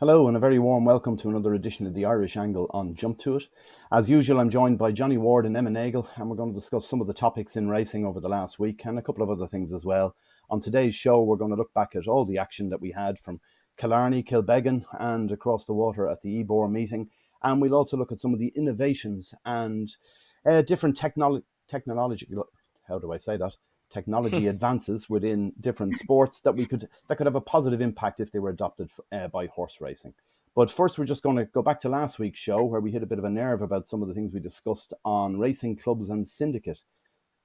Hello and a very warm welcome to another edition of the Irish Angle on Jump To It. As usual, I'm joined by Johnny Ward and Emma Nagle, and we're going to discuss some of the topics in racing over the last week and a couple of other things as well. On today's show, we're going to look back at all the action that we had from Killarney, Kilbeggan, and across the water at the Ebor meeting. And we'll also look at some of the innovations and different technology. How do I say that? Technology advances within different sports that could have a positive impact if they were adopted by horse racing. But first, we're just going to go back to last week's show where we hit a bit of a nerve about some of the things we discussed on racing clubs and syndicate.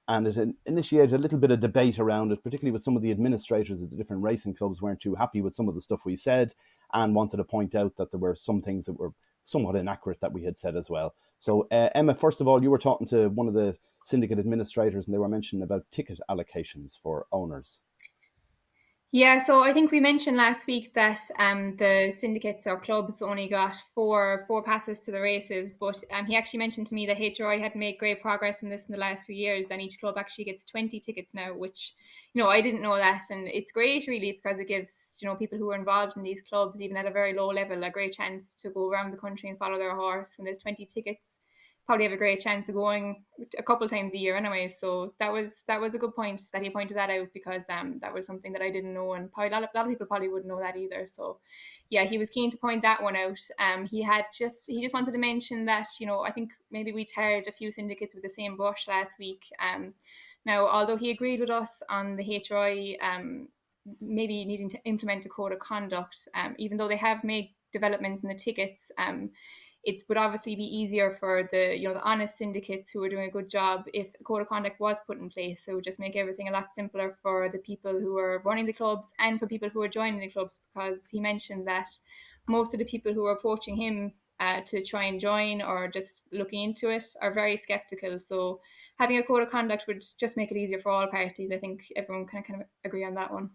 And it initiated a little bit of debate around it, particularly with some of the administrators of the different racing clubs weren't too happy with some of the stuff we said and wanted to point out that there were some things that were somewhat inaccurate that we had said as well. So, Emma, first of all, you were talking to one of the syndicate administrators and they were mentioning about ticket allocations for owners. Yeah, so I think we mentioned last week that the syndicates or clubs only got four passes to the races, but he actually mentioned to me that HRI had made great progress in this in the last few years, and each club actually gets 20 tickets now, which I didn't know that, and it's great really because it gives people who are involved in these clubs, even at a very low level, a great chance to go around the country and follow their horse. When there's 20 tickets, probably have a great chance of going a couple times a year anyway. So that was a good point that he pointed that out, because that was something that I didn't know, and probably a lot of people probably wouldn't know that either. So yeah, he was keen to point that one out. He just wanted to mention that I think maybe we tarred a few syndicates with the same brush last week. Now, although he agreed with us on the HRI maybe needing to implement a code of conduct, even though they have made developments in the tickets, it would obviously be easier for the honest syndicates who are doing a good job if a code of conduct was put in place. So it would just make everything a lot simpler for the people who are running the clubs and for people who are joining the clubs, because he mentioned that most of the people who are approaching him to try and join or just looking into it are very skeptical. So having a code of conduct would just make it easier for all parties. I think everyone can kind of agree on that one.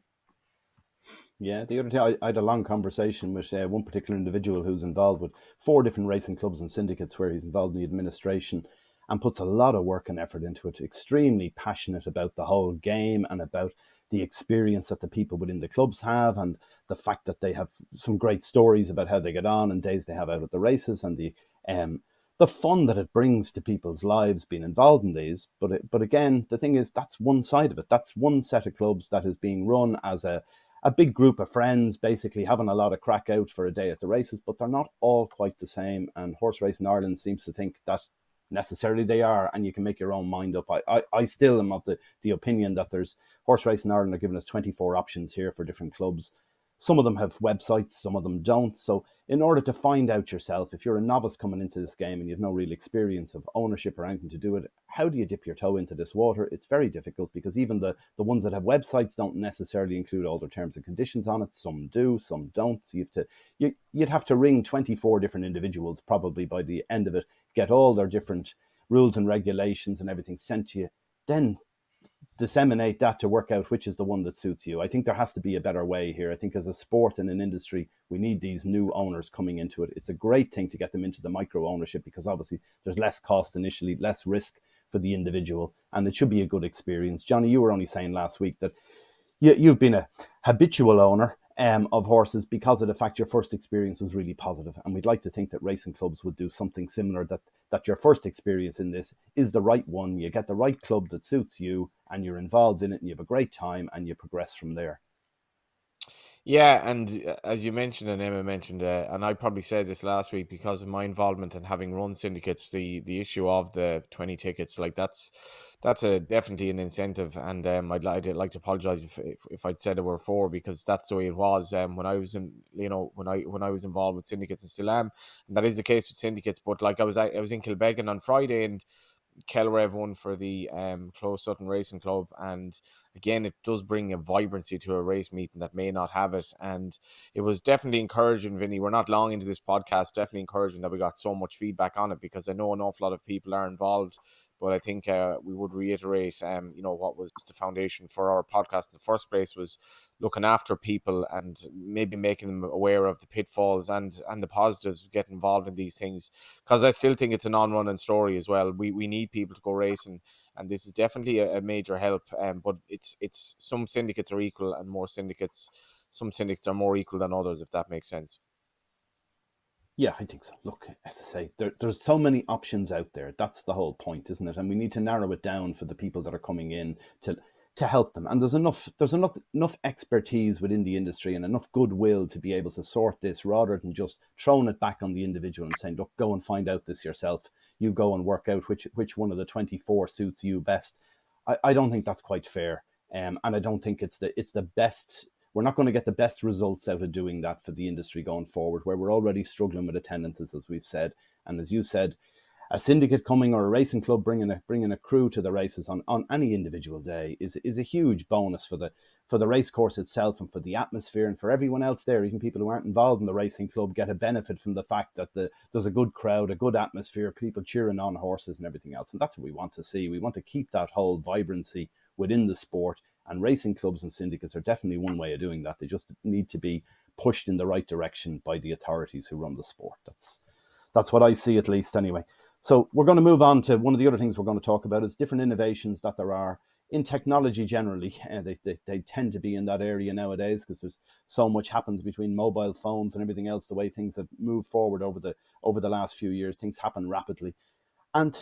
Yeah, the other day I had a long conversation with one particular individual who's involved with four different racing clubs and syndicates where he's involved in the administration and puts a lot of work and effort into it, extremely passionate about the whole game and about the experience that the people within the clubs have and the fact that they have some great stories about how they get on and days they have out at the races and the fun that it brings to people's lives being involved in these. But again, the thing is, that's one side of it. That's one set of clubs that is being run as a big group of friends basically having a lot of crack out for a day at the races, but they're not all quite the same. And Horse Racing Ireland seems to think that necessarily they are, and you can make your own mind up. I still am of the opinion that there's Horse Racing Ireland are giving us 24 options here for different clubs. Some of them have websites, some of them don't. So, in order to find out yourself, if you're a novice coming into this game and you have no real experience of ownership or anything to do with it, how do you dip your toe into this water? It's very difficult because even the ones that have websites don't necessarily include all their terms and conditions on it. Some do, some don't. So you'd have to ring 24 different individuals probably by the end of it, get all their different rules and regulations and everything sent to you. Then disseminate that to work out which is the one that suits you. I think there has to be a better way here. I think as a sport and an industry, we need these new owners coming into it. It's a great thing to get them into the micro ownership because obviously there's less cost initially, less risk for the individual, and it should be a good experience. Johnny, you were only saying last week that you've been a habitual owner of horses because of the fact your first experience was really positive. And we'd like to think that racing clubs would do something similar, that your first experience in this is the right one. You get the right club that suits you and you're involved in it and you have a great time and you progress from there. Yeah, and as you mentioned and Emma mentioned, and I probably said this last week because of my involvement and having run syndicates, the issue of the 20 tickets, like that's a definitely an incentive, and I'd like to apologize if I'd said there were four, because that's the way it was when I was in when I was involved with syndicates and still am, and that is the case with syndicates. But like I was in Kilbeggan on Friday, and Kelrev won for the Close Sutton Racing Club, and again it does bring a vibrancy to a race meeting that may not have it. And it was definitely encouraging, Vinny, we're not long into this podcast, definitely encouraging that we got so much feedback on it, because I know an awful lot of people are involved. But I think we would reiterate, what was the foundation for our podcast in the first place was looking after people and maybe making them aware of the pitfalls and the positives of getting involved in these things, because I still think it's a non-running story as well. We need people to go racing, and this is definitely a major help. But it's some syndicates are equal, and some syndicates are more equal than others, if that makes sense. Yeah, I think so. Look, as I say, there's so many options out there. That's the whole point, isn't it? And we need to narrow it down for the people that are coming in to help them. And there's enough expertise within the industry and enough goodwill to be able to sort this rather than just throwing it back on the individual and saying, look, go and find out this yourself. You go and work out which one of the 24 suits you best. I don't think that's quite fair. And I don't think it's the best. We're not going to get the best results out of doing that for the industry going forward, where we're already struggling with attendances, as we've said. And as you said, a syndicate coming or a racing club bringing a crew to the races on any individual day is a huge bonus for the race course itself and for the atmosphere and for everyone else there. Even people who aren't involved in the racing club get a benefit from the fact that there's a good crowd, a good atmosphere, people cheering on horses and everything else. And that's what we want to see. We want to keep that whole vibrancy within the sport. And racing clubs and syndicates are definitely one way of doing that. They just need to be pushed in the right direction by the authorities who run the sport. That's what I see, at least, anyway. So we're going to move on to one of the other things we're going to talk about is different innovations that there are in technology generally. They tend to be in that area nowadays because there's so much happens between mobile phones and everything else. The way things have moved forward over the last few years, things happen rapidly. And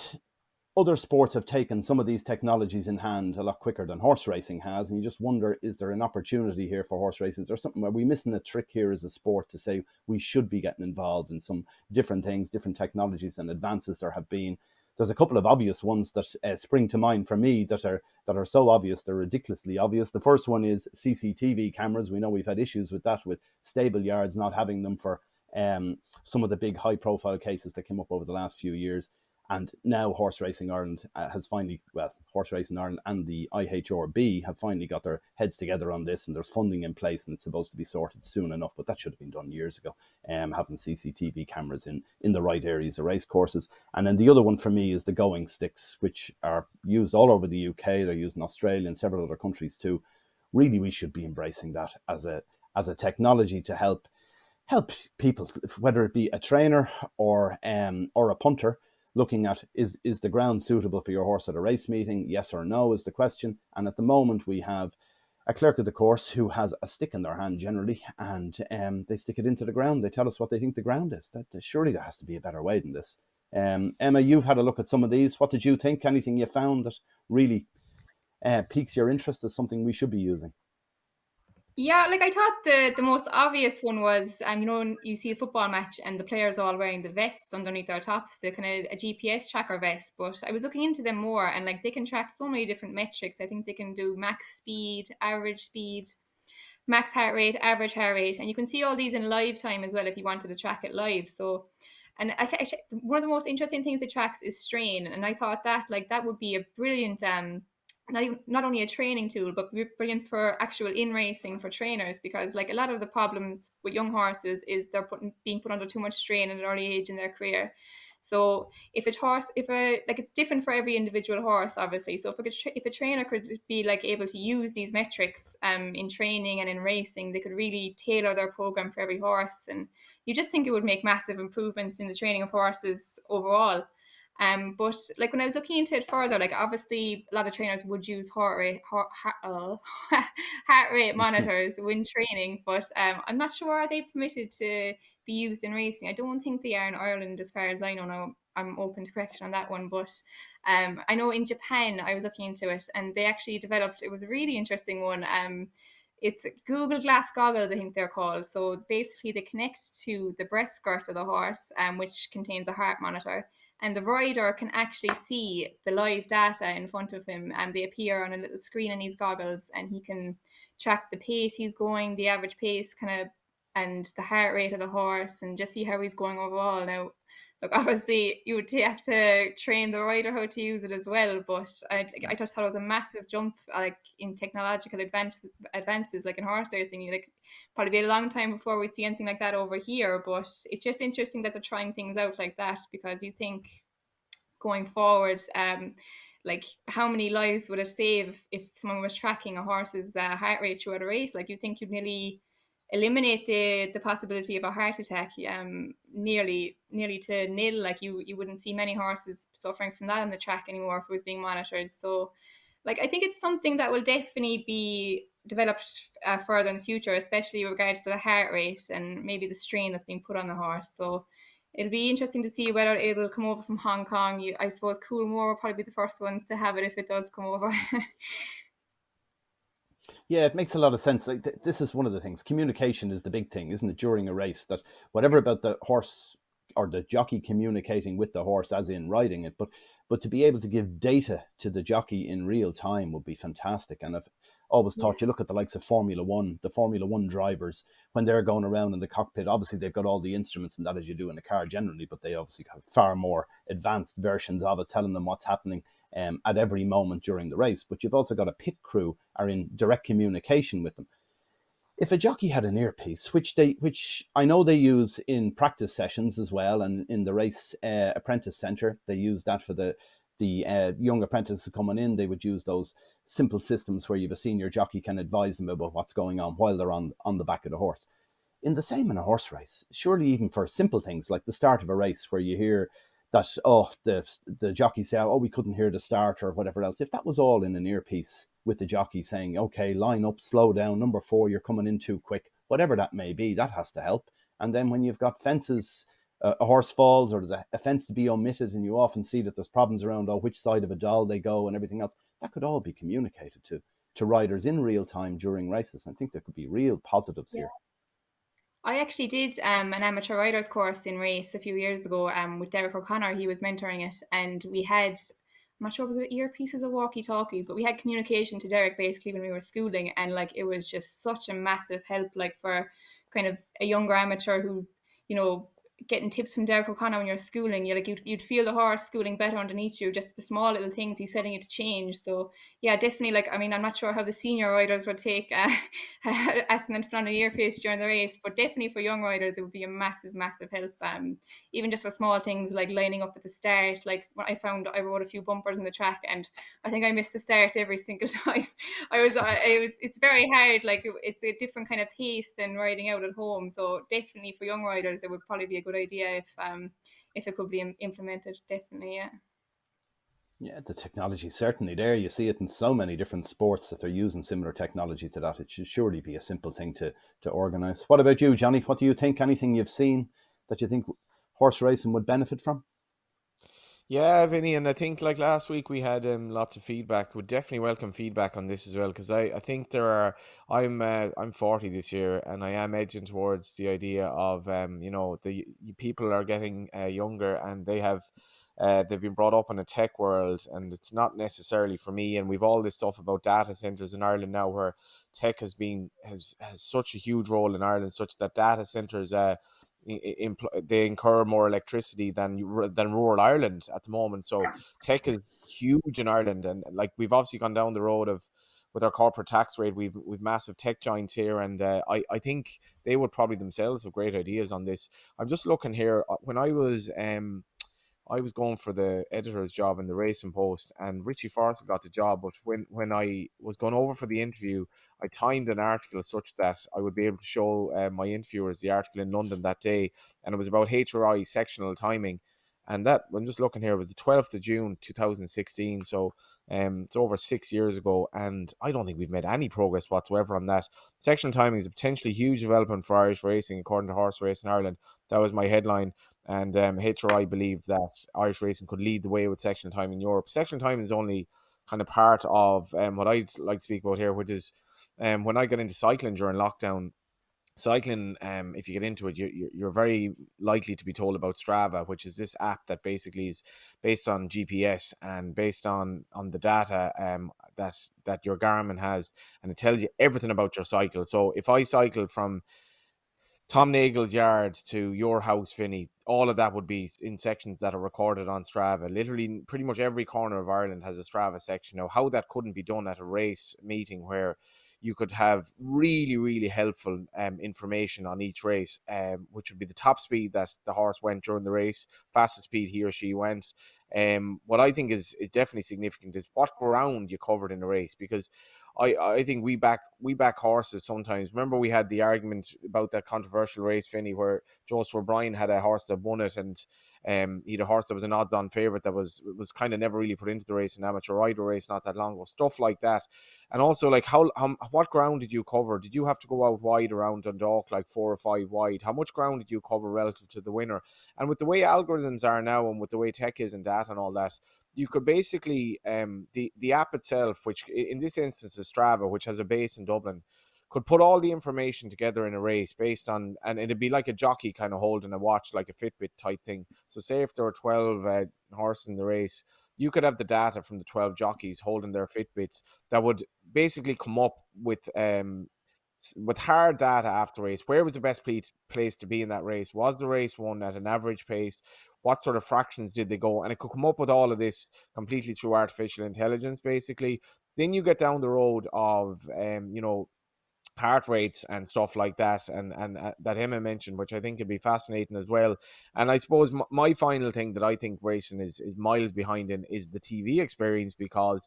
other sports have taken some of these technologies in hand a lot quicker than horse racing has. And you just wonder, is there an opportunity here for horse racing? Is there something, are we missing a trick here as a sport to say we should be getting involved in some different things, different technologies and advances there have been? There's a couple of obvious ones that spring to mind for me that are so obvious, they're ridiculously obvious. The first one is CCTV cameras. We know we've had issues with that, with stable yards not having them for some of the big high profile cases that came up over the last few years. And now Horse Racing Ireland Horse Racing Ireland and the IHRB have finally got their heads together on this, and there's funding in place, and it's supposed to be sorted soon enough. But that should have been done years ago. Having CCTV cameras in the right areas of race courses. And then the other one for me is the going sticks, which are used all over the UK. They're used in Australia and several other countries too. Really, we should be embracing that as a technology to help people, whether it be a trainer or a punter, looking at is the ground suitable for your horse at a race meeting? Yes or no is the question. And at the moment we have a clerk of the course who has a stick in their hand generally, and they stick it into the ground. They tell us what they think the ground is. Surely there has to be a better way than this. Emma, you've had a look at some of these. What did you think? Anything you found that really piques your interest as something we should be using? Yeah, like I thought the most obvious one was, you see a football match and the players all wearing the vests underneath their tops, the kind of a GPS tracker vest. But I was looking into them more, and like they can track so many different metrics. I think they can do max speed, max heart rate, average heart rate, and you can see all these in live time as well if you wanted to track it live. So, and one of the most interesting things it tracks is strain, and I thought that that would be a brilliant not only a training tool but brilliant for actual in racing for trainers, because like a lot of the problems with young horses is they're being put under too much strain at an early age in their career. So it's different for every individual horse, obviously. So if a trainer could be like able to use these metrics in training and in racing, they could really tailor their program for every horse, and you just think it would make massive improvements in the training of horses overall. But like when I was looking into it further, like obviously a lot of trainers would use heart rate monitors when training, but I'm not sure are they permitted to be used in racing. I don't think they are in Ireland, as far as I know. Now I'm open to correction on that one, but I know in Japan I was looking into it, and they actually developed. It was a really interesting one. It's Google Glass goggles, I think they're called. So basically, they connect to the breast skirt of the horse, which contains a heart monitor, and the rider can actually see the live data in front of him, and they appear on a little screen in these goggles, and he can track the pace he's going, the average pace kind of, and the heart rate of the horse, and just see how he's going overall. Now, look, obviously you would have to train the rider how to use it as well, but I just thought it was a massive jump, like in technological advances, like in horse racing. Like probably be a long time before we'd see anything like that over here, but it's just interesting that they're trying things out like that, because you think going forward, like how many lives would it save if someone was tracking a horse's heart rate throughout a race? Like you think you'd nearly eliminate the possibility of a heart attack, nearly to nil. Like you wouldn't see many horses suffering from that on the track anymore if it was being monitored. So like I think it's something that will definitely be developed further in the future, especially with regards to the heart rate and maybe the strain that's being put on the horse. So it'll be interesting to see whether it will come over from Hong Kong. I suppose Coolmore will probably be the first ones to have it if it does come over. Yeah, it makes a lot of sense. Like this is one of the things. Communication is the big thing, isn't it? During a race, that whatever about the horse or the jockey communicating with the horse, as in riding it, but to be able to give data to the jockey in real time would be fantastic. And I've always Yeah. thought, you look at the likes of Formula One, the Formula One drivers when they're going around in the cockpit. Obviously, they've got all the instruments and that as you do in a car generally, but they obviously have far more advanced versions of it, telling them what's happening at every moment during the race. But you've also got a pit crew are in direct communication with them. If a jockey had an earpiece, which I know they use in practice sessions as well, and in the race apprentice centre, they use that for the young apprentices coming in. They would use those simple systems where you've a senior jockey can advise them about what's going on while they're on the back of the horse. In the same in a horse race, surely even for simple things like the start of a race where you hear that, the jockey say, oh, we couldn't hear the start or whatever else. If that was all in an earpiece with the jockey saying, okay, line up, slow down, number 4, you're coming in too quick, whatever that may be, that has to help. And then when you've got fences, a horse falls or there's a fence to be omitted, and you often see that there's problems around which side of a doll they go and everything else, that could all be communicated to riders in real time during races. I think there could be real positives here. I actually did an amateur riders course in race a few years ago with Derek O'Connor. He was mentoring it, and we had, I'm not sure was it earpieces or walkie-talkies, but we had communication to Derek basically when we were schooling, and like it was just such a massive help, like for kind of a younger amateur who, you know, getting tips from Derek O'Connor when you're schooling, you'd feel the horse schooling better underneath you, just the small little things he's setting you to change. So yeah, definitely. Like, I mean, I'm not sure how the senior riders would take asking them to put on an earpiece during the race, but definitely for young riders, it would be a massive, massive help. Even just for small things like lining up at the start. Like I found I rode a few bumpers in the track, and I think I missed the start every single time. It's very hard. Like it's a different kind of pace than riding out at home. So definitely for young riders, it would probably be a good idea if it could be implemented. Definitely, yeah. Yeah, the technology is certainly there. You see it in so many different sports that they're using similar technology to that. It should surely be a simple thing to organise. What about you, Johnny? What do you think? Anything you've seen that you think horse racing would benefit from? Yeah, Vinny, and I think like last week we had lots of feedback. Would definitely welcome feedback on this as well, because I think there are. I'm 40 this year, and I am edging towards the idea of the people are getting younger, and they've been brought up in a tech world, and it's not necessarily for me. And we've all this stuff about data centers in Ireland now, where tech has such a huge role in Ireland, such that data centers they incur more electricity than rural Ireland at the moment. So tech is huge in Ireland, and like we've obviously gone down the road of with our corporate tax rate, we've massive tech giants here, and I think they would probably themselves have great ideas on this. I'm just looking here when I was going for the editor's job in the Racing Post, and Richie Forrest got the job. But when I was going over for the interview, I timed an article such that I would be able to show my interviewers the article in London that day, and it was about HRI sectional timing. And that, I'm just looking here, it was the 12th of June 2016. So it's over 6 years ago, and I don't think we've made any progress whatsoever on that. Sectional timing is a potentially huge development for Irish racing, according to Horse Racing Ireland. That was my headline. And HRI believe that Irish racing could lead the way with sectional time in Europe. Sectional time is only kind of part of what I'd like to speak about here, which is when I got into cycling during lockdown. Cycling, if you get into it, you're very likely to be told about Strava, which is this app that basically is based on GPS and based on the data that your Garmin has, and it tells you everything about your cycle. So if I cycled from Tom Nagle's yard to your house, Finney, all of that would be in sections that are recorded on Strava. Literally, pretty much every corner of Ireland has a Strava section. Now, how that couldn't be done at a race meeting where you could have really, really helpful information on each race, which would be the top speed that the horse went during the race, fastest speed he or she went. What I think is definitely significant is what ground you covered in the race, because I think we back horses sometimes. Remember, we had the argument about that controversial race, Finney, where Joseph O'Brien had a horse that won it, and he had a horse that was an odds-on favourite that was kind of never really put into the race, an amateur rider race not that long ago, stuff like that. And also, like, how what ground did you cover? Did you have to go out wide around Dundalk, like 4 or 5 wide? How much ground did you cover relative to the winner? And with the way algorithms are now, and with the way tech is and data and all that, you could basically the app itself, which in this instance is Strava, which has a base in Dublin, could put all the information together in a race based on, and it'd be like a jockey kind of holding a watch, like a Fitbit type thing. So say if there were 12 horses in the race, you could have the data from the 12 jockeys holding their Fitbits that would basically come up with hard data after race. Where was the best place to be in that race? Was the race won at an average pace? What sort of fractions did they go? And it could come up with all of this completely through artificial intelligence, basically. Then you get down the road of, heart rates and stuff like that, and that Emma mentioned, which I think could be fascinating as well. And I suppose my final thing that I think racing is miles behind in is the TV experience, because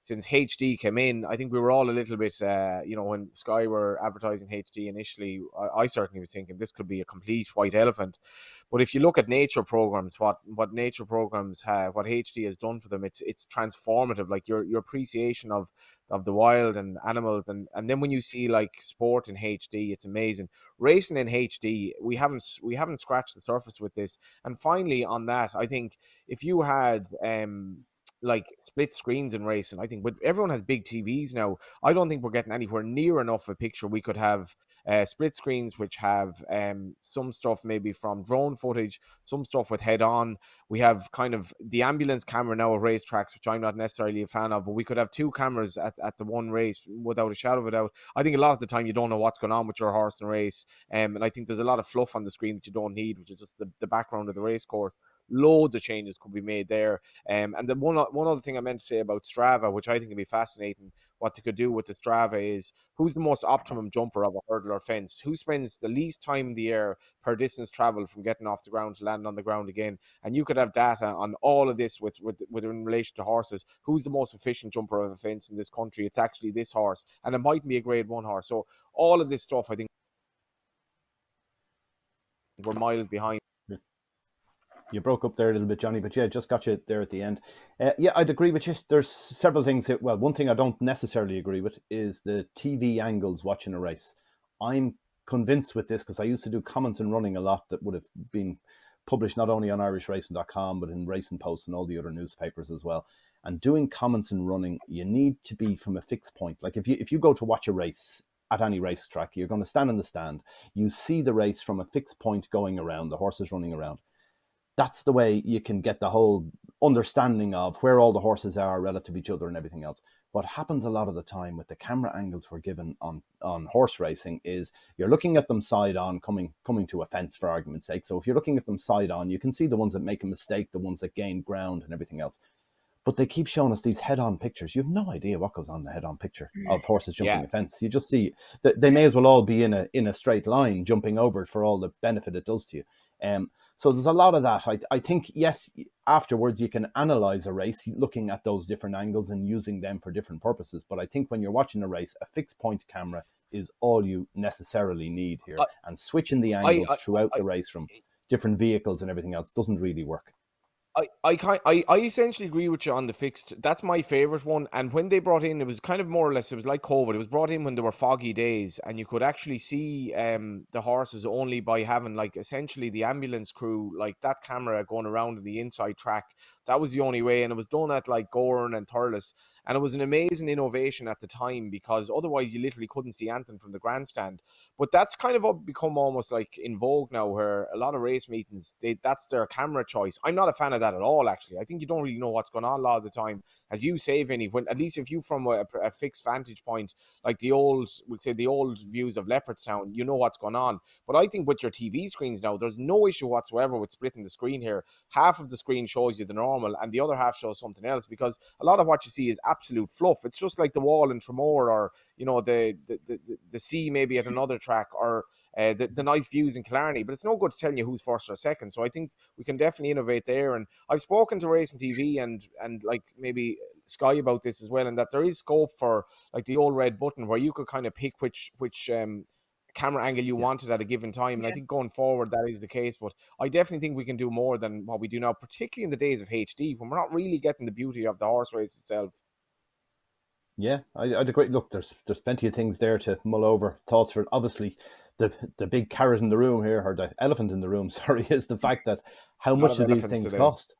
since HD came in, I think we were all a little bit, when Sky were advertising HD initially, I certainly was thinking this could be a complete white elephant. But if you look at nature programs, what nature programs have, what HD has done for them, it's transformative. Like your appreciation of the wild and animals, and then when you see like sport in HD, it's amazing. Racing in HD, we haven't scratched the surface with this. And finally, on that, I think if you had like split screens in racing, I think, but everyone has big TVs now. I don't think we're getting anywhere near enough a picture. We could have split screens which have some stuff maybe from drone footage, some stuff with head on. We have kind of the ambulance camera now of racetracks, which I'm not necessarily a fan of, but we could have 2 cameras at the one race without a shadow of a doubt. I think a lot of the time you don't know what's going on with your horse in a race, and I think there's a lot of fluff on the screen that you don't need, which is just the background of the race course. Loads of changes could be made there. And the one other thing I meant to say about Strava, which I think would be fascinating, what they could do with the Strava is who's the most optimum jumper of a hurdle or fence, who spends the least time in the air per distance travel from getting off the ground to land on the ground again. And you could have data on all of this with in relation to horses. Who's the most efficient jumper of a fence in this country? It's actually this horse, and it might be a grade 1 horse. So all of this stuff, I think we're miles behind. You broke up there a little bit, Johnny, but yeah, just got you there at the end. Yeah, I'd agree with you. There's several things. Well, one thing I don't necessarily agree with is the TV angles watching a race. I'm convinced with this because I used to do comments and running a lot that would have been published not only on irishracing.com, but in Racing Post and all the other newspapers as well. And doing comments and running, you need to be from a fixed point. Like if you go to watch a race at any racetrack, you're going to stand in the stand. You see the race from a fixed point going around, the horses running around. That's the way you can get the whole understanding of where all the horses are relative to each other and everything else. What happens a lot of the time with the camera angles we're given on horse racing is you're looking at them side on, coming to a fence for argument's sake. So if you're looking at them side on, you can see the ones that make a mistake, the ones that gain ground and everything else. But they keep showing us these head-on pictures. You have no idea what goes on in the head-on picture of horses jumping a fence. You just see that they may as well all be in a straight line jumping over it for all the benefit it does to you. So there's a lot of that. I think, yes, afterwards you can analyze a race looking at those different angles and using them for different purposes. But I think when you're watching a race, a fixed point camera is all you necessarily need here. And switching the angles throughout the race from different vehicles and everything else doesn't really work. I essentially agree with you on the fixed. That's my favorite one. And when they brought in, it was kind of more or less, it was like COVID. It was brought in when there were foggy days, and you could actually see the horses only by having like essentially the ambulance crew, like that camera going around in the inside track. That was the only way. And it was done at like Gorn and Thurles. And it was an amazing innovation at the time, because otherwise you literally couldn't see anything from the grandstand. But that's kind of become almost like in vogue now, where a lot of race meetings, that's their camera choice. I'm not a fan of that at all, actually. I think you don't really know what's going on a lot of the time. As you say, Vinny, when at least if you from a fixed vantage point, like the old views of Leopardstown, you know what's going on. But I think with your TV screens now, there's no issue whatsoever with splitting the screen here. Half of the screen shows you the normal, and the other half shows something else, because a lot of what you see is absolute fluff. It's just like the wall in Tremor, or the sea maybe at another track, or the nice views in Killarney, but it's no good telling you who's first or second. So I think we can definitely innovate there. And I've spoken to Racing TV and like maybe Sky about this as well, and that there is scope for like the old red button where you could kind of pick which camera angle you wanted at a given time. And I think going forward that is the case. But I definitely think we can do more than what we do now, particularly in the days of HD when we're not really getting the beauty of the horse race itself. Yeah, I'd agree. Look, there's plenty of things there to mull over. Thoughts for obviously the big carrot in the room here, or the elephant in the room, sorry, is the fact that how Not much of do these elephants things today. cost?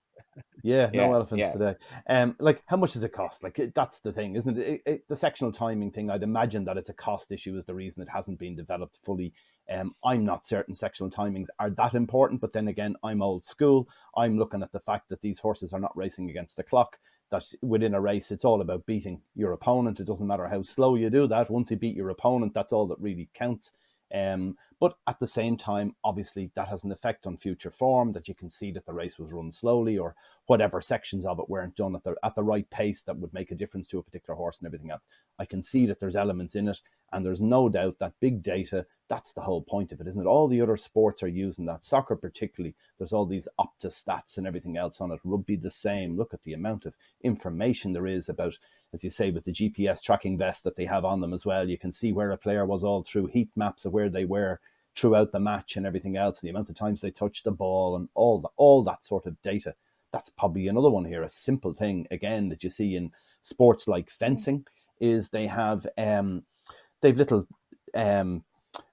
Yeah, no Yeah, elephants yeah. today. Like how much does it cost? Like that's the thing, isn't it? The sectional timing thing. I'd imagine that it's a cost issue is the reason it hasn't been developed fully. I'm not certain sectional timings are that important, but then again, I'm old school. I'm looking at the fact that these horses are not racing against the clock. That within a race, it's all about beating your opponent. It doesn't matter how slow you do that. Once you beat your opponent, that's all that really counts. But at the same time, obviously, that has an effect on future form, that you can see that the race was run slowly or whatever sections of it weren't done at the right pace that would make a difference to a particular horse and everything else. I can see that there's elements in it, and there's no doubt that big data, that's the whole point of it, isn't it? All the other sports are using that. Soccer particularly, there's all these Opta stats and everything else on it. Rugby the same. Look at the amount of information there is about, as you say, with the GPS tracking vest that they have on them as well. You can see where a player was all through heat maps of where they were throughout the match and everything else, and the amount of times they touched the ball and all that sort of data. That's probably another one here. A simple thing again that you see in sports like fencing is they've little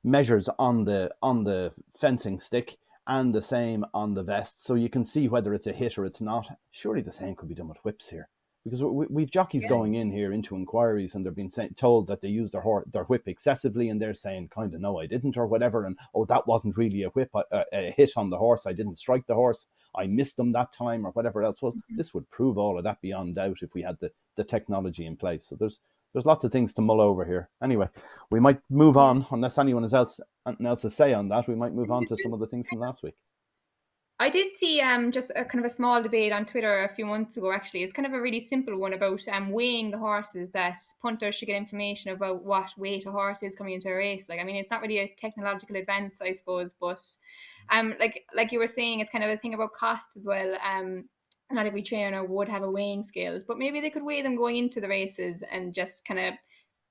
measures on the fencing stick and the same on the vest, so you can see whether it's a hit or it's not. Surely the same could be done with whips here, because we've jockeys going in here into inquiries and they're being told that they used their whip excessively, and they're saying kind of no, I didn't, or whatever, and oh, that wasn't really a whip, a hit on the horse, I didn't strike the horse, I missed them that time, or whatever else. Well, this would prove all of that beyond doubt if we had the technology in place. So there's lots of things to mull over here. Anyway, we might move on, unless anyone else to say on that. We might move on to some of the things from last week. I did see just a kind of a small debate on Twitter a few months ago. Actually, it's kind of a really simple one about weighing the horses. That punters should get information about what weight a horse is coming into a race. Like, I mean, it's not really a technological advance, I suppose, but like you were saying, it's kind of a thing about cost as well. Not every trainer would have a weighing scales, but maybe they could weigh them going into the races and just kind of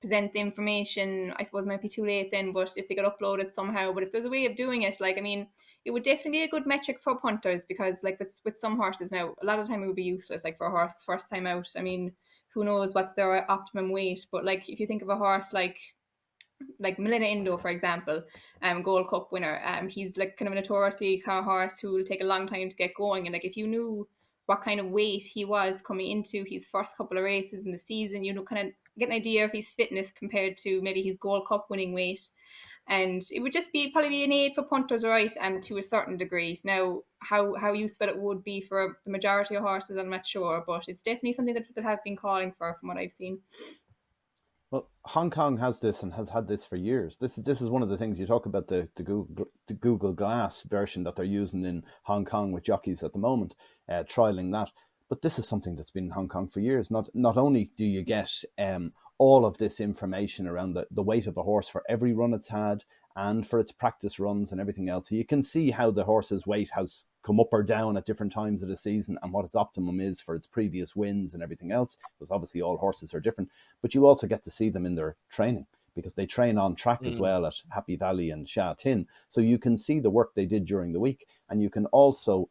present the information. I suppose it might be too late then, but if they could upload it somehow. But if there's a way of doing it, like, I mean, it would definitely be a good metric for punters, because like with some horses now, a lot of the time it would be useless. Like for a horse first time out, I mean, who knows what's their optimum weight? But like if you think of a horse like Melina Indo, for example, Gold Cup winner. He's like kind of a notoriously kind of horse who will take a long time to get going. And like if you knew what kind of weight he was coming into his first couple of races in the season, you know, kind of get an idea of his fitness compared to maybe his Gold Cup winning weight. And it would just be probably be an aid for punters, right? To a certain degree. Now, how useful it would be for the majority of horses, I'm not sure, but it's definitely something that people have been calling for, from what I've seen. Well, Hong Kong has this and has had this for years. This is one of the things you talk about, the Google Glass version that they're using in Hong Kong with jockeys at the moment, trialing that. But this is something that's been in Hong Kong for years. Not only do you get all of this information around the weight of a horse for every run it's had and for its practice runs and everything else. So you can see how the horse's weight has come up or down at different times of the season and what its optimum is for its previous wins and everything else, because obviously all horses are different. But you also get to see them in their training, because they train on track as well at Happy Valley and Sha Tin. So you can see the work they did during the week, and you can also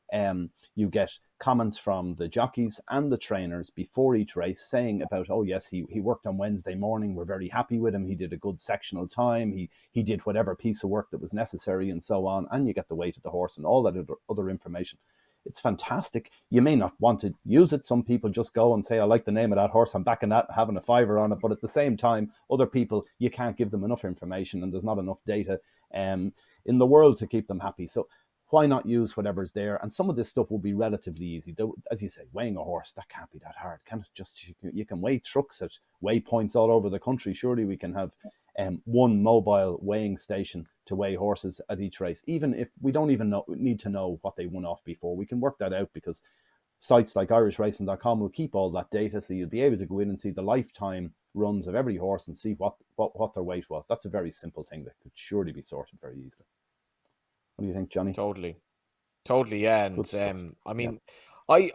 you get comments from the jockeys and the trainers before each race saying about, oh yes, he worked on Wednesday morning, we're very happy with him, he did a good sectional time, he did whatever piece of work that was necessary, and so on. And you get the weight of the horse and all that other information. It's fantastic. You may not want to use it. Some people just go and say, I like the name of that horse, I'm backing that, having a fiver on it. But at the same time, other people, you can't give them enough information, and there's not enough data in the world to keep them happy. So why not use whatever's there? And some of this stuff will be relatively easy. Though, as you say, weighing a horse, that can't be that hard. Can it? Just you can weigh trucks at waypoints all over the country. Surely we can have one mobile weighing station to weigh horses at each race. Even if we don't even need to know what they won off before, we can work that out, because sites like irishracing.com will keep all that data, so you'll be able to go in and see the lifetime runs of every horse and see what their weight was. That's a very simple thing that could surely be sorted very easily. What do you think, Johnny? Totally, yeah. Good stuff. And I mean, I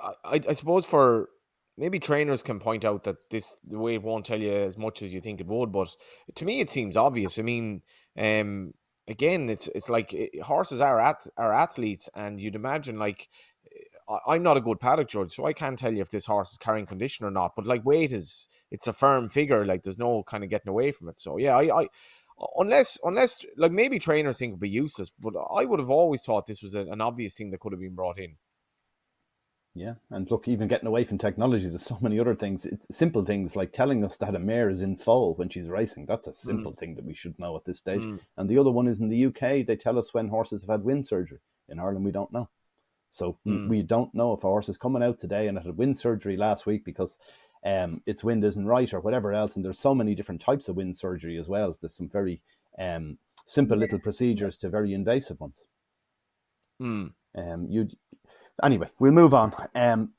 suppose for maybe trainers can point out that the way it won't tell you as much as you think it would, but to me it seems obvious. I mean, um, again, it's like horses are athletes, and you'd imagine like I'm not a good paddock judge, so I can't tell you if this horse is carrying condition or not. But like weight it's a firm figure. Like there's no kind of getting away from it. So yeah, I unless like maybe trainers think it'd be useless, but I would have always thought this was an obvious thing that could have been brought in. Yeah, and look, even getting away from technology, there's so many other things. It's simple things like telling us that a mare is in foal when she's racing. That's a simple thing that we should know at this stage. And the other one is in the UK, they tell us when horses have had wind surgery. In Ireland, we don't know. So we don't know if a horse is coming out today and it had wind surgery last week because its wind isn't right or whatever else. And there's so many different types of wind surgery as well. There's some very simple little procedures to very invasive ones. You Anyway, we'll move on.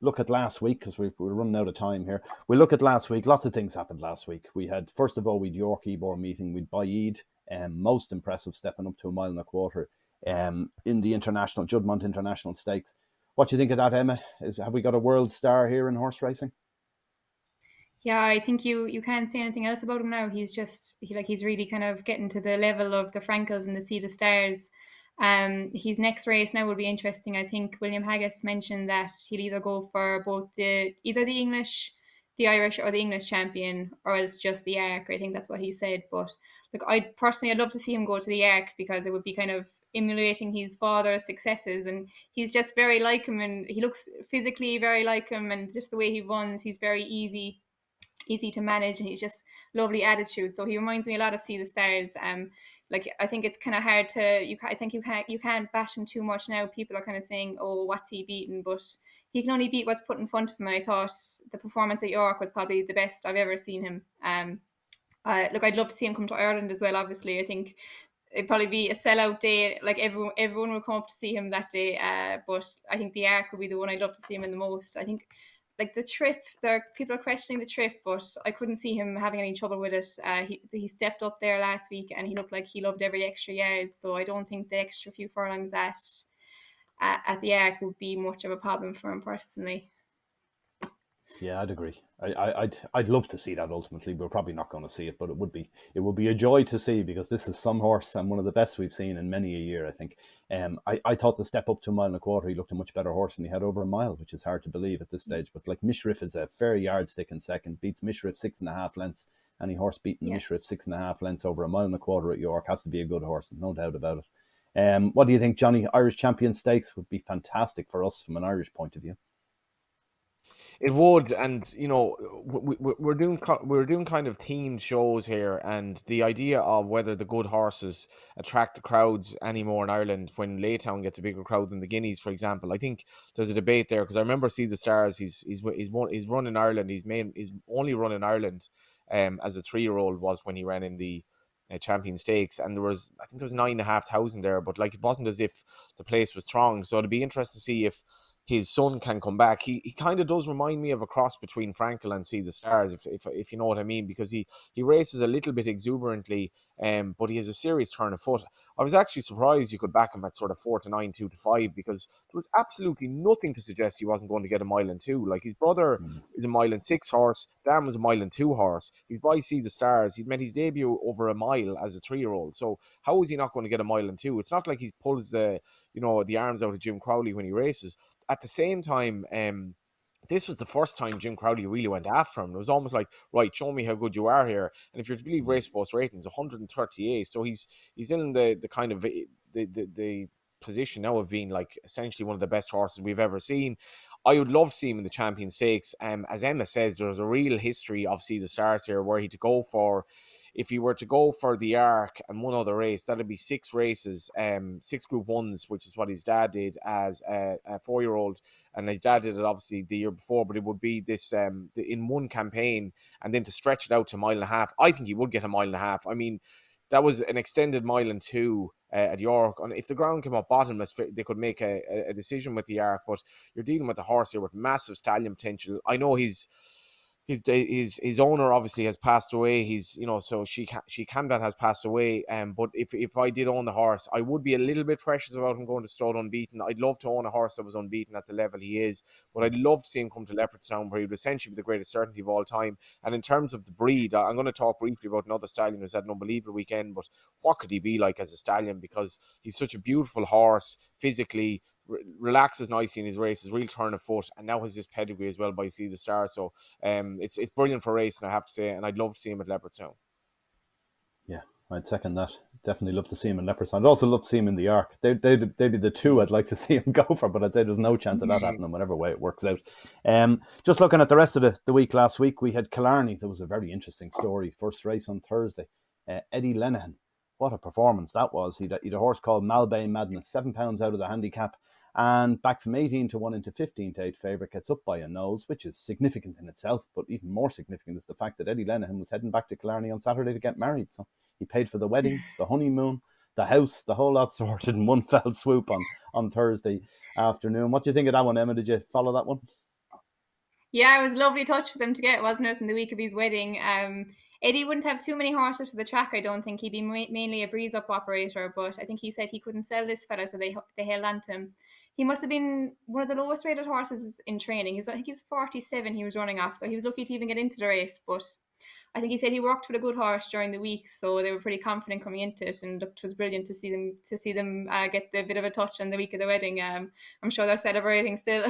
Look at last week because we're running out of time here. We'll look at last week. Lots of things happened last week. We had, first of all, we had York Ebor meeting with Baaid. Most impressive, stepping up to 1.25 miles in the Juddmonte International Stakes. What do you think of that, Emma? Have we got a world star here in horse racing? Yeah, I think you can't say anything else about him now. He's just he's really kind of getting to the level of the Frankels and the Sea the Stars. His next race now will be interesting. I think William Haggis mentioned that he'll either go for both either the English, the Irish, or the English champion, or else just the Arc. I think that's what he said. But look, I'd love to see him go to the Arc because it would be kind of emulating his father's successes, and he's just very like him, and he looks physically very like him, and just the way he runs, he's very easy to manage, and he's just lovely attitude. So he reminds me a lot of See the Stars. Like I think it's kind of hard to I think you can't bash him too much now. People are kind of saying, oh, what's he beaten? But he can only beat what's put in front of him. And I thought the performance at York was probably the best I've ever seen him. Look, I'd love to see him come to Ireland as well. Obviously, I think it'd probably be a sellout day. Like everyone will come up to see him that day. But I think the Arc would be the one I'd love to see him in the most. I think like the trip, people are questioning the trip, but I couldn't see him having any trouble with it. He stepped up there last week, and he looked like he loved every extra yard. So I don't think the extra few furlongs at the Arc would be much of a problem for him personally. Yeah, I'd agree. I'd love to see that ultimately. We're probably not going to see it, but it would be a joy to see because this is some horse and one of the best we've seen in many a year, I think. I thought the step up to 1.25 miles, he looked a much better horse, and he had over a mile, which is hard to believe at this stage. But like Mishriff is a fair yardstick in second, beats Mishriff 6.5 lengths. Any horse beating Mishriff 6.5 lengths over 1.25 miles at York has to be a good horse, no doubt about it. What do you think, Johnny? Irish Champion Stakes would be fantastic for us from an Irish point of view. It would, and you know, we're doing kind of themed shows here, and the idea of whether the good horses attract the crowds anymore in Ireland when Laytown gets a bigger crowd than the Guineas, for example. I think there's a debate there because I remember See the Stars. He's run in Ireland. He's only run in Ireland, as a 3-year-old was when he ran in the Champion Stakes, and I think there was 9,500 there, but like it wasn't as if the place was thronged. So it'd be interesting to see if his son can come back. He kind of does remind me of a cross between Frankel and See the Stars, if you know what I mean, because he races a little bit exuberantly, but he has a serious turn of foot. I was actually surprised you could back him at sort of 4-9, 2-5, because there was absolutely nothing to suggest he wasn't going to get 1.2 miles. Like his brother is a 1.6 miles horse, Dan was a 1.2 miles horse. He's by See the Stars. He made his debut over a mile as a 3-year-old. So how is he not going to get 1.2 miles? It's not like he pulls the arms out of Jim Crowley when he races. At the same time, this was the first time Jim Crowley really went after him. It was almost like, right, show me how good you are here. And if you're to believe Race Post ratings, 138. So he's in the kind of the position now of being like essentially one of the best horses we've ever seen. I would love to see him in the Champion Stakes. As Emma says, there's a real history of See the Stars here where if he were to go for the Arc and one other race, that'd be 6 races, 6 Group 1s, which is what his dad did as a 4-year-old. And his dad did it obviously the year before, but it would be this in one campaign, and then to stretch it out to 1.5 miles. I think he would get 1.5 miles. I mean, that was an extended 1.2 miles at York. And if the ground came up bottomless, they could make a decision with the Arc. But you're dealing with a horse here with massive stallion potential. I know he's his owner obviously has passed away. He's, so she Camden has passed away. But if I did own the horse, I would be a little bit precious about him going to stroke unbeaten. I'd love to own a horse that was unbeaten at the level he is, but I'd love to see him come to Leopardstown, where he would essentially be the greatest certainty of all time. And in terms of the breed, I'm going to talk briefly about another stallion who's had an unbelievable weekend. But what could he be like as a stallion? Because he's such a beautiful horse physically. Relaxes nicely in his races, real turn of foot, and now has this pedigree as well by Sea the Star. So it's brilliant for racing, I have to say, and I'd love to see him at Leopardstown. Yeah, I'd second that. Definitely love to see him in Leopardstown. I'd also love to see him in the Arc. They'd be the two I'd like to see him go for, but I'd say there's no chance of that happening, whatever way it works out. Just looking at the rest of the week last week, we had Killarney. There was a very interesting story. First race on Thursday. Eddie Lenihan. What a performance that was. He'd a horse called Malbay Madness, £7 out of the handicap, and back from 18 to 1 into 15 to 8 favourite, gets up by a nose, which is significant in itself, but even more significant is the fact that Eddie Lenihan was heading back to Killarney on Saturday to get married. So he paid for the wedding, the honeymoon, the house, the whole lot sorted in one fell swoop on Thursday afternoon. What do you think of that one, Emma? Did you follow that one? Yeah, it was a lovely touch for them to get, wasn't it, in the week of his wedding. Eddie wouldn't have too many horses for the track, I don't think. He'd be mainly a breeze-up operator, but I think he said he couldn't sell this fella, so they held on to him. He must have been one of the lowest rated horses in training. I think he was 47 he was running off, so he was lucky to even get into the race. But I think he said he worked with a good horse during the week, so they were pretty confident coming into it, and it was brilliant to see them get the bit of a touch on the week of the wedding. I'm sure they're celebrating still.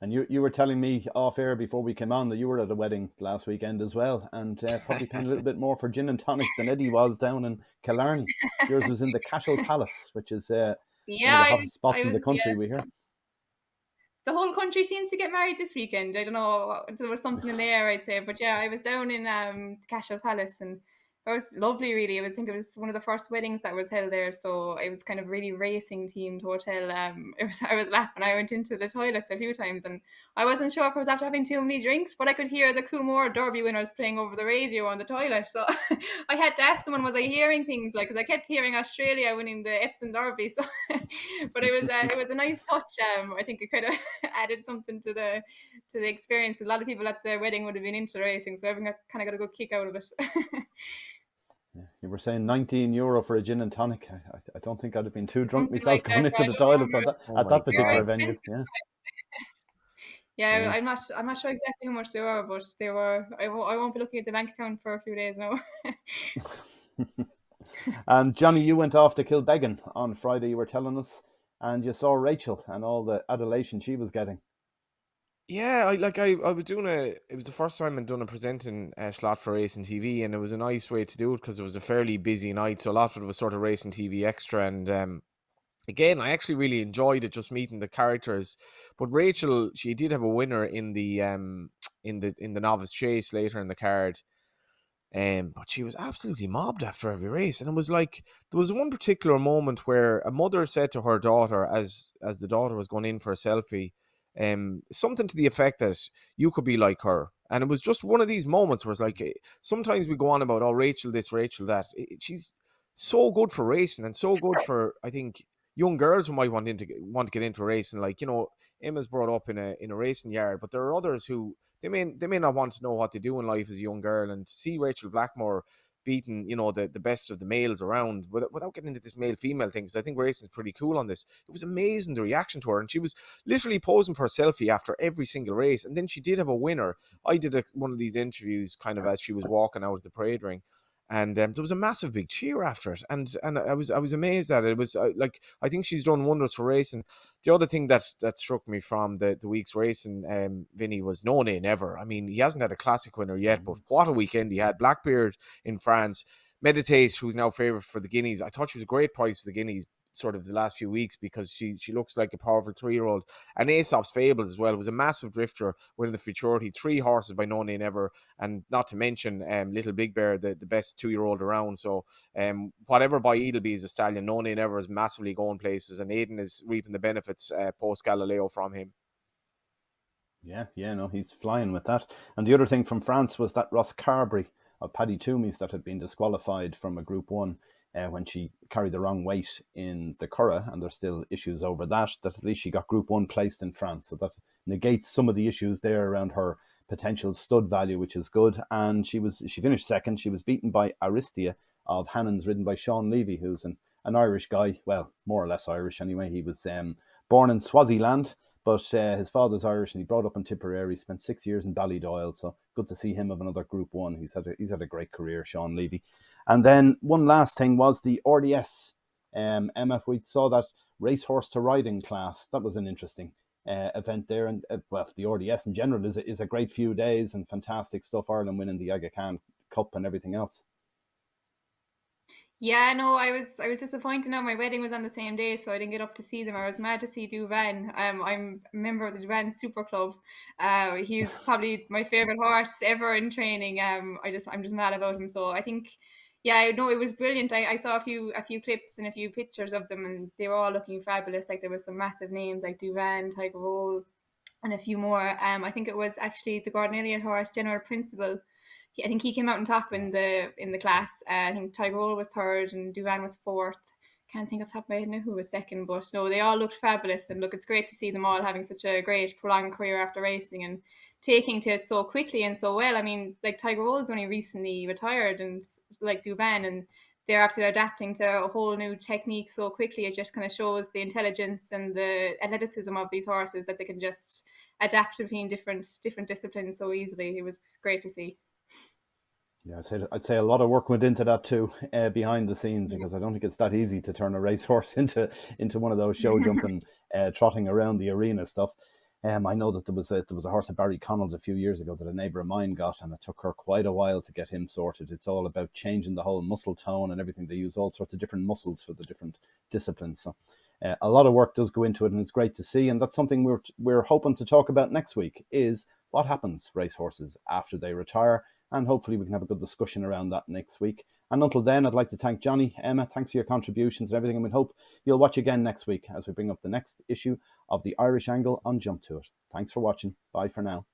And you were telling me off air before we came on that you were at a wedding last weekend as well, and probably paying a little bit more for gin and tonics than Eddie was down in Killarney. Yours was in the Cashel Palace, which is one of the hottest spots in the country, we hear. The whole country seems to get married this weekend. I don't know, there was something in the air, I'd say. But yeah, I was down in Cashel Palace, and it was lovely, really. I think it was one of the first weddings that was held there, so it was kind of really racing themed hotel. I was laughing. I went into the toilets a few times, and I wasn't sure if I was after having too many drinks, but I could hear the Coolmore Derby winners playing over the radio on the toilet. So I had to ask someone, was I hearing things like? Because I kept hearing Australia winning the Epsom Derby. So, but it was a nice touch. I think it kind of added something to the experience, because a lot of people at the wedding would have been into racing, so everyone kind of got a good kick out of it. You were saying €19 for a gin and tonic. I don't think I'd have been too drunk myself going into the toilets at that particular venue. Yeah, I'm not sure exactly how much they were, but they were. I won't be looking at the bank account for a few days now. And Johnny, you went off to Kilbeggan on Friday, you were telling us, and you saw Rachel and all the adulation she was getting. Yeah, I was doing it was the first time I'd done a presenting slot for Racing TV, and it was a nice way to do it because it was a fairly busy night, so a lot of it was sort of Racing TV extra, and again, I actually really enjoyed it, just meeting the characters. But Rachel, she did have a winner in the novice chase later in the card. But she was absolutely mobbed after every race, and it was like there was one particular moment where a mother said to her daughter, as the daughter was going in for a selfie, something to the effect that you could be like her. And it was just one of these moments where it's like, sometimes we go on about, oh, Rachel this, Rachel that. She's so good for racing and so good for, I think, young girls who might want to get into racing. Like, Emma's brought up in a racing yard, but there are others who they may not want to know what they do in life as a young girl. And to see Rachel Blackmore beating, the best of the males around without getting into this male-female thing, because I think racing is pretty cool on this. It was amazing, the reaction to her, and she was literally posing for a selfie after every single race. And then she did have a winner. I did one of these interviews kind of as she was walking out of the parade ring, and there was a massive big cheer after it, and I was amazed at it. It was I think she's done wonders for racing. The other thing that struck me from the week's racing, Vinny, was No Nay Never. I mean, he hasn't had a classic winner yet, but what a weekend he had. Blackbeard in France, Meditate, who's now favourite for the Guineas. I thought she was a great price for the Guineas sort of the last few weeks because she looks like a powerful 3-year-old. And Aesop's Fables as well was a massive drifter winning the futurity. 3 horses by No Nay Never, and not to mention Little Big Bear, the best 2-year-old around. So whatever by Edelby is a stallion, No Nay Never is massively going places, and Aidan is reaping the benefits post Galileo from him. Yeah, no, he's flying with that. And the other thing from France was that Ross Carberry of Paddy Toomey's that had been disqualified from a Group 1 when she carried the wrong weight in the Curragh, and there's still issues over that at least she got Group 1 placed in France. So that negates some of the issues there around her potential stud value, which is good. And she finished second. She was beaten by Aristia of Hannon's, ridden by Sean Levy, who's an Irish guy. Well, more or less Irish anyway. He was born in Swaziland, but his father's Irish, and he brought up in Tipperary. Spent 6 years in Ballydoyle, so good to see him of another Group 1. He's had a great career, Sean Levy. And then one last thing was the RDS. Emma, we saw that racehorse to riding class. That was an interesting event there, and well, the RDS in general is a great few days and fantastic stuff. Ireland winning the Aga Khan Cup and everything else. Yeah, no, I was disappointed. Now my wedding was on the same day, so I didn't get up to see them. I was mad to see Duvan. I'm a member of the Duvan Super Club. He's probably my favorite horse ever in training. I'm just mad about him. So I think, yeah, I know it was brilliant. I saw a few clips and a few pictures of them, and they were all looking fabulous. Like there was some massive names like Duvan, Tiger Roll, and a few more. I think it was actually the Gordon Elliott horse, General Principle. I think he came out on top in the class. I think Tiger Roll was third and Duvan was fourth. Can't think off the top of my head now who was second, but no, they all looked fabulous. And look, it's great to see them all having such a great prolonged career after racing and taking to it so quickly and so well. I mean, like Tiger Roll is only recently retired, and like Duvan, and they're after adapting to a whole new technique so quickly. It just kind of shows the intelligence and the athleticism of these horses, that they can just adapt between different disciplines so easily. It was great to see. Yeah, I'd say a lot of work went into that too, behind the scenes, because I don't think it's that easy to turn a racehorse into one of those show jumping, trotting around the arena stuff. I know that there was a horse of Barry Connell's a few years ago that a neighbour of mine got, and it took her quite a while to get him sorted. It's all about changing the whole muscle tone and everything. They use all sorts of different muscles for the different disciplines. So a lot of work does go into it, and it's great to see. And that's something we're hoping to talk about next week, is what happens racehorses after they retire. And hopefully we can have a good discussion around that next week. And until then, I'd like to thank Johnny, Emma, thanks for your contributions and everything. And we hope you'll watch again next week as we bring up the next issue of the Irish Angle on Jump to It. Thanks for watching. Bye for now.